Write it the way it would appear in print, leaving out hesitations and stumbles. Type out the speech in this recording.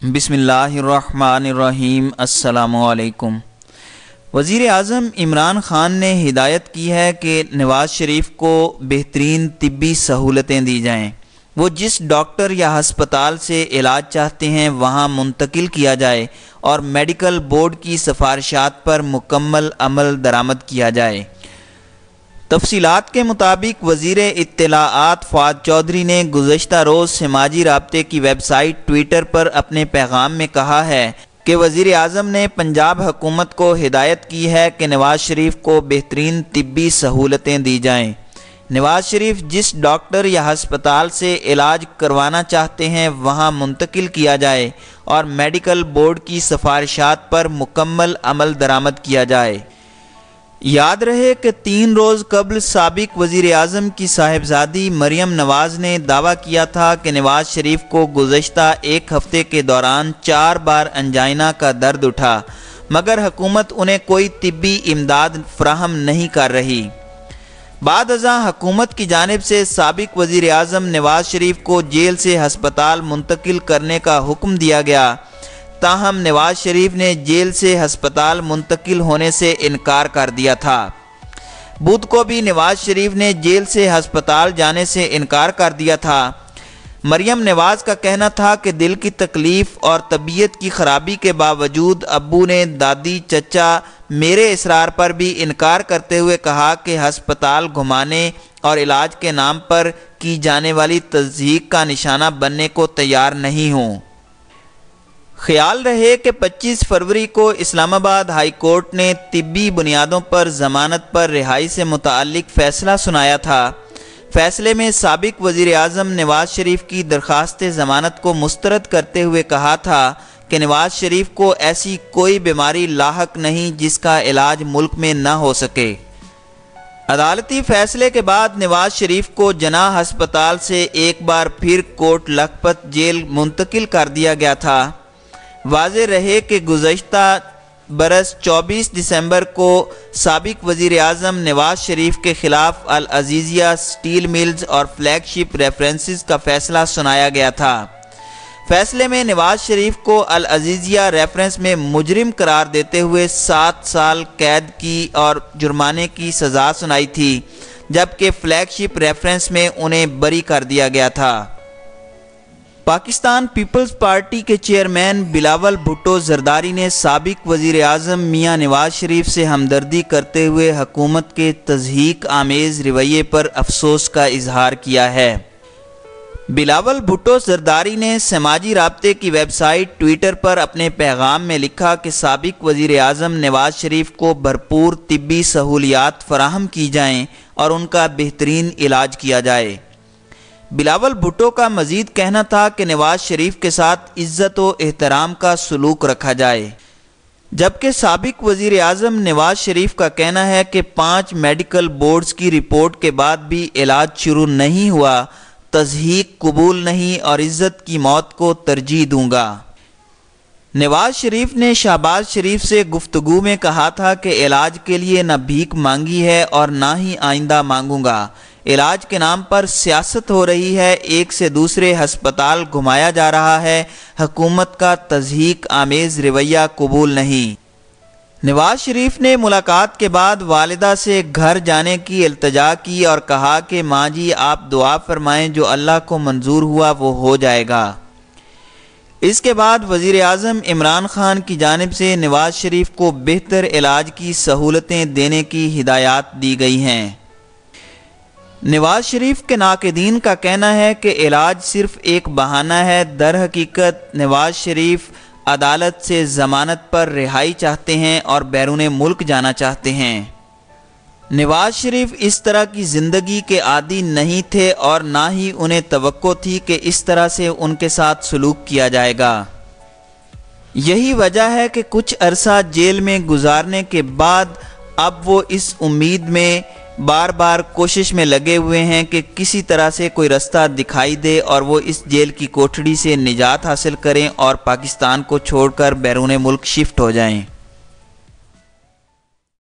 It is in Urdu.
بسم اللہ الرحمن الرحیم۔ السلام علیکم۔ وزیر اعظم عمران خان نے ہدایت کی ہے کہ نواز شریف کو بہترین طبی سہولتیں دی جائیں، وہ جس ڈاکٹر یا ہسپتال سے علاج چاہتے ہیں وہاں منتقل کیا جائے اور میڈیکل بورڈ کی سفارشات پر مکمل عمل درآمد کیا جائے۔ تفصیلات کے مطابق وزیر اطلاعات فواد چودھری نے گزشتہ روز سماجی رابطے کی ویب سائٹ ٹویٹر پر اپنے پیغام میں کہا ہے کہ وزیر اعظم نے پنجاب حکومت کو ہدایت کی ہے کہ نواز شریف کو بہترین طبی سہولتیں دی جائیں۔ نواز شریف جس ڈاکٹر یا ہسپتال سے علاج کروانا چاہتے ہیں وہاں منتقل کیا جائے اور میڈیکل بورڈ کی سفارشات پر مکمل عمل درآمد کیا جائے۔ یاد رہے کہ 3 روز قبل سابق وزیر اعظم کی صاحبزادی مریم نواز نے دعویٰ کیا تھا کہ نواز شریف کو گزشتہ 1 ہفتے کے دوران 4 بار انجائنا کا درد اٹھا، مگر حکومت انہیں کوئی طبی امداد فراہم نہیں کر رہی۔ بعد ازاں حکومت کی جانب سے سابق وزیر اعظم نواز شریف کو جیل سے ہسپتال منتقل کرنے کا حکم دیا گیا، تاہم نواز شریف نے جیل سے ہسپتال منتقل ہونے سے انکار کر دیا تھا۔ بدھ کو بھی نواز شریف نے جیل سے ہسپتال جانے سے انکار کر دیا تھا۔ مریم نواز کا کہنا تھا کہ دل کی تکلیف اور طبیعت کی خرابی کے باوجود ابو نے دادی چچا میرے اصرار پر بھی انکار کرتے ہوئے کہا کہ ہسپتال گھمانے اور علاج کے نام پر کی جانے والی تضحیک کا نشانہ بننے کو تیار نہیں ہوں۔ خیال رہے کہ 25 فروری کو اسلام آباد ہائی کورٹ نے طبی بنیادوں پر ضمانت پر رہائی سے متعلق فیصلہ سنایا تھا۔ فیصلے میں سابق وزیر اعظم نواز شریف کی درخواست ضمانت کو مسترد کرتے ہوئے کہا تھا کہ نواز شریف کو ایسی کوئی بیماری لاحق نہیں جس کا علاج ملک میں نہ ہو سکے۔ عدالتی فیصلے کے بعد نواز شریف کو جناح ہسپتال سے ایک بار پھر کوٹ لکھپت جیل منتقل کر دیا گیا تھا۔ واضح رہے کہ گزشتہ برس 24 دسمبر کو سابق وزیر اعظم نواز شریف کے خلاف العزیزیہ سٹیل ملز اور فلیگ شپ ریفرنسز کا فیصلہ سنایا گیا تھا۔ فیصلے میں نواز شریف کو العزیزیہ ریفرنس میں مجرم قرار دیتے ہوئے 7 سال قید کی اور جرمانے کی سزا سنائی تھی، جبکہ فلیگ شپ ریفرنس میں انہیں بری کر دیا گیا تھا۔ پاکستان پیپلز پارٹی کے چیئرمین بلاول بھٹو زرداری نے سابق وزیر اعظم میاں نواز شریف سے ہمدردی کرتے ہوئے حکومت کے تضحیک آمیز رویے پر افسوس کا اظہار کیا ہے۔ بلاول بھٹو زرداری نے سماجی رابطے کی ویب سائٹ ٹویٹر پر اپنے پیغام میں لکھا کہ سابق وزیر اعظم نواز شریف کو بھرپور طبی سہولیات فراہم کی جائیں اور ان کا بہترین علاج کیا جائے۔ بلاول بھٹو کا مزید کہنا تھا کہ نواز شریف کے ساتھ عزت و احترام کا سلوک رکھا جائے، جبکہ سابق وزیر اعظم نواز شریف کا کہنا ہے کہ 5 میڈیکل بورڈز کی رپورٹ کے بعد بھی علاج شروع نہیں ہوا، تضحیک قبول نہیں اور عزت کی موت کو ترجیح دوں گا۔ نواز شریف نے شہباز شریف سے گفتگو میں کہا تھا کہ علاج کے لیے نہ بھیک مانگی ہے اور نہ ہی آئندہ مانگوں گا۔ علاج کے نام پر سیاست ہو رہی ہے، ایک سے دوسرے ہسپتال گھمایا جا رہا ہے، حکومت کا تضحیک آمیز رویہ قبول نہیں۔ نواز شریف نے ملاقات کے بعد والدہ سے گھر جانے کی التجا کی اور کہا کہ ماں جی آپ دعا فرمائیں، جو اللہ کو منظور ہوا وہ ہو جائے گا۔ اس کے بعد وزیر اعظم عمران خان کی جانب سے نواز شریف کو بہتر علاج کی سہولتیں دینے کی ہدایات دی گئی ہیں۔ نواز شریف کے ناقدین کا کہنا ہے کہ علاج صرف ایک بہانہ ہے، در حقیقت نواز شریف عدالت سے ضمانت پر رہائی چاہتے ہیں اور بیرون ملک جانا چاہتے ہیں۔ نواز شریف اس طرح کی زندگی کے عادی نہیں تھے اور نہ ہی انہیں توقع تھی کہ اس طرح سے ان کے ساتھ سلوک کیا جائے گا۔ یہی وجہ ہے کہ کچھ عرصہ جیل میں گزارنے کے بعد اب وہ اس امید میں بار بار کوشش میں لگے ہوئے ہیں کہ کسی طرح سے کوئی رستہ دکھائی دے اور وہ اس جیل کی کوٹڑی سے نجات حاصل کریں اور پاکستان کو چھوڑ کر بیرون ملک شفٹ ہو جائیں۔